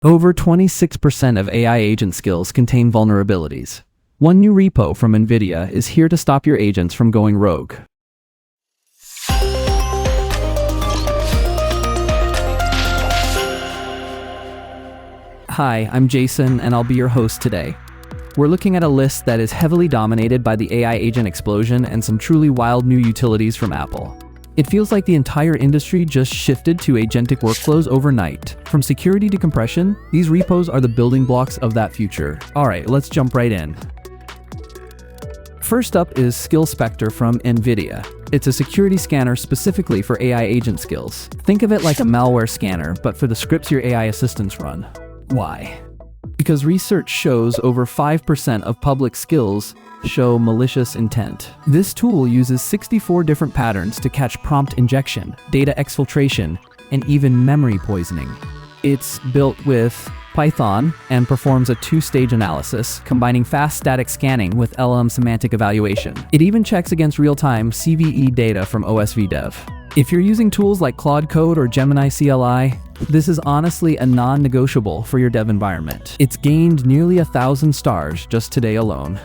Over 26% of AI agent skills contain vulnerabilities. One new repo from NVIDIA is here to stop your agents from going rogue. Hi, I'm Jason, and I'll be your host today. We're looking at a list that is heavily dominated by the AI agent explosion and some truly wild new utilities from Apple. It feels like the entire industry just shifted to agentic workflows overnight. From security to compression, these repos are the building blocks of that future. Alright, let's jump right in. First up is SkillSpector from NVIDIA. It's a security scanner specifically for AI agent skills. Think of it like a malware scanner, but for the scripts your AI assistants run. Why? Because research shows over 5% of public skills show malicious intent. This tool uses 64 different patterns to catch prompt injection, data exfiltration, and even memory poisoning. It's built with Python and performs a two-stage analysis, combining fast static scanning with LLM semantic evaluation. It even checks against real-time CVE data from OSV dev. If you're using tools like Claude Code or Gemini CLI, this is honestly a non-negotiable for your dev environment. It's gained nearly 1,000 stars just today alone.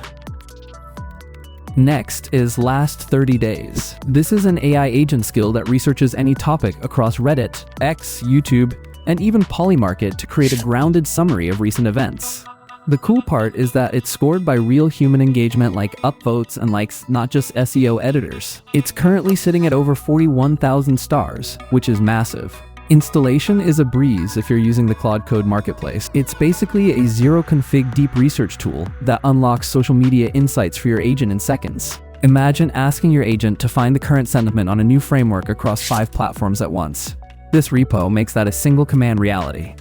Next is Last 30 Days. This is an AI agent skill that researches any topic across Reddit, X, YouTube, and even Polymarket to create a grounded summary of recent events. The cool part is that it's scored by real human engagement like upvotes and likes, not just SEO editors. It's currently sitting at over 41,000 stars, which is massive. Installation is a breeze if you're using the Claude Code Marketplace. It's basically a zero-config deep research tool that unlocks social media insights for your agent in seconds. Imagine asking your agent to find the current sentiment on a new framework across 5 platforms at once. This repo makes that a single command reality.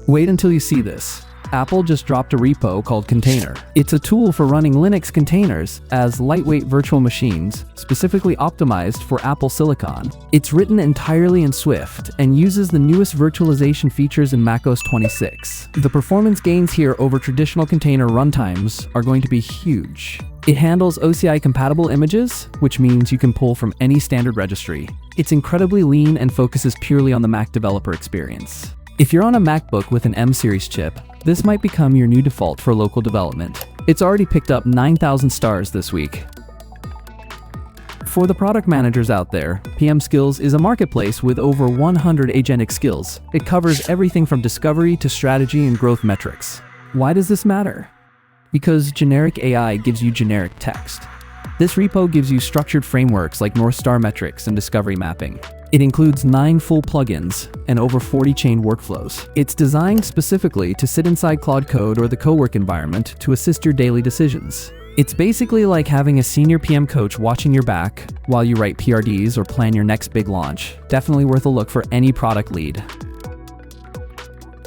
Wait until you see this. Apple just dropped a repo called Container. It's a tool for running Linux containers as lightweight virtual machines, specifically optimized for Apple Silicon. It's written entirely in Swift and uses the newest virtualization features in macOS 26. The performance gains here over traditional container runtimes are going to be huge. It handles OCI-compatible images, which means you can pull from any standard registry. It's incredibly lean and focuses purely on the Mac developer experience. If you're on a MacBook with an M-series chip, this might become your new default for local development. It's already picked up 9,000 stars this week. For the product managers out there, PM Skills is a marketplace with over 100 agentic skills. It covers everything from discovery to strategy and growth metrics. Why does this matter? Because generic AI gives you generic text. This repo gives you structured frameworks like North Star metrics and discovery mapping. It includes 9 full plugins and over 40 chain workflows. It's designed specifically to sit inside Claude Code or the cowork environment to assist your daily decisions. It's basically like having a senior PM coach watching your back while you write PRDs or plan your next big launch. Definitely worth a look for any product lead.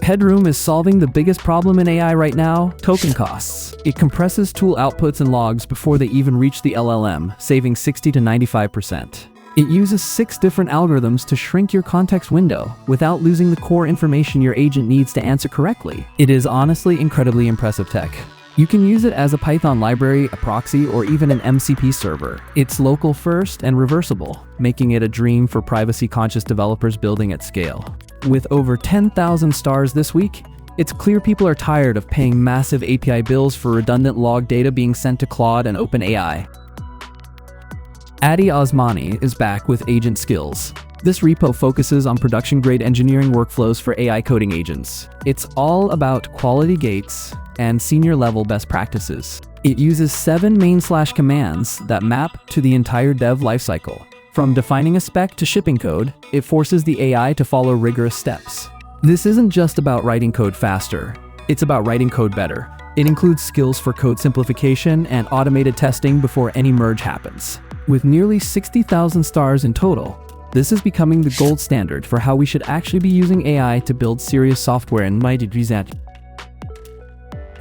Headroom is solving the biggest problem in AI right now, token costs. It compresses tool outputs and logs before they even reach the LLM, saving 60 to 95%. It uses 6 different algorithms to shrink your context window without losing the core information your agent needs to answer correctly. It is honestly incredibly impressive tech. You can use it as a Python library, a proxy, or even an MCP server. It's local first and reversible, making it a dream for privacy-conscious developers building at scale. With over 10,000 stars this week, it's clear people are tired of paying massive API bills for redundant log data being sent to Claude and OpenAI. Addyosmani is back with agent skills. This repo focuses on production-grade engineering workflows for AI coding agents. It's all about quality gates and senior-level best practices. It uses 7 main/commands that map to the entire dev lifecycle. From defining a spec to shipping code, it forces the AI to follow rigorous steps. This isn't just about writing code faster, it's about writing code better. It includes skills for code simplification and automated testing before any merge happens. With nearly 60,000 stars in total, this is becoming the gold standard for how we should actually be using AI to build serious software in my design.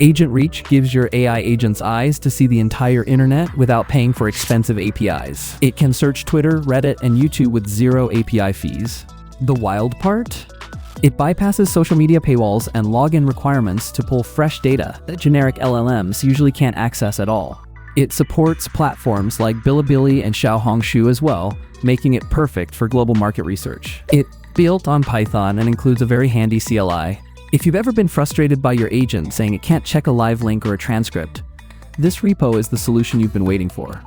Agent Reach gives your AI agents eyes to see the entire internet without paying for expensive APIs. It can search Twitter, Reddit, and YouTube with 0 API fees. The wild part? It bypasses social media paywalls and login requirements to pull fresh data that generic LLMs usually can't access at all. It supports platforms like Bilibili and Xiaohongshu as well, making it perfect for global market research. It built on Python and includes a very handy CLI. If you've ever been frustrated by your agent saying it can't check a live link or a transcript, this repo is the solution you've been waiting for.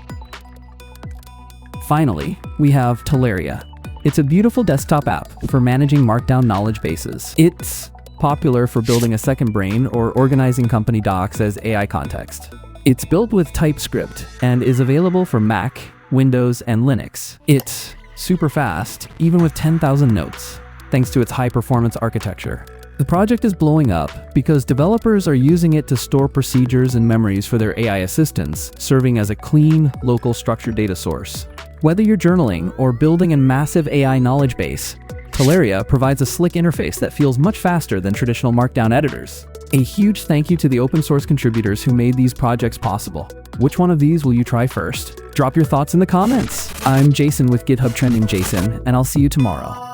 Finally, we have Tolaria. It's a beautiful desktop app for managing Markdown knowledge bases. It's popular for building a second brain or organizing company docs as AI context. It's built with TypeScript and is available for Mac, Windows, and Linux. It's super fast, even with 10,000 notes, thanks to its high-performance architecture. The project is blowing up because developers are using it to store procedures and memories for their AI assistants, serving as a clean, local structured data source. Whether you're journaling or building a massive AI knowledge base, Tolaria provides a slick interface that feels much faster than traditional Markdown editors. A huge thank you to the open source contributors who made these projects possible. Which one of these will you try first? Drop your thoughts in the comments. I'm Jason with GitHub Trending Jason, and I'll see you tomorrow.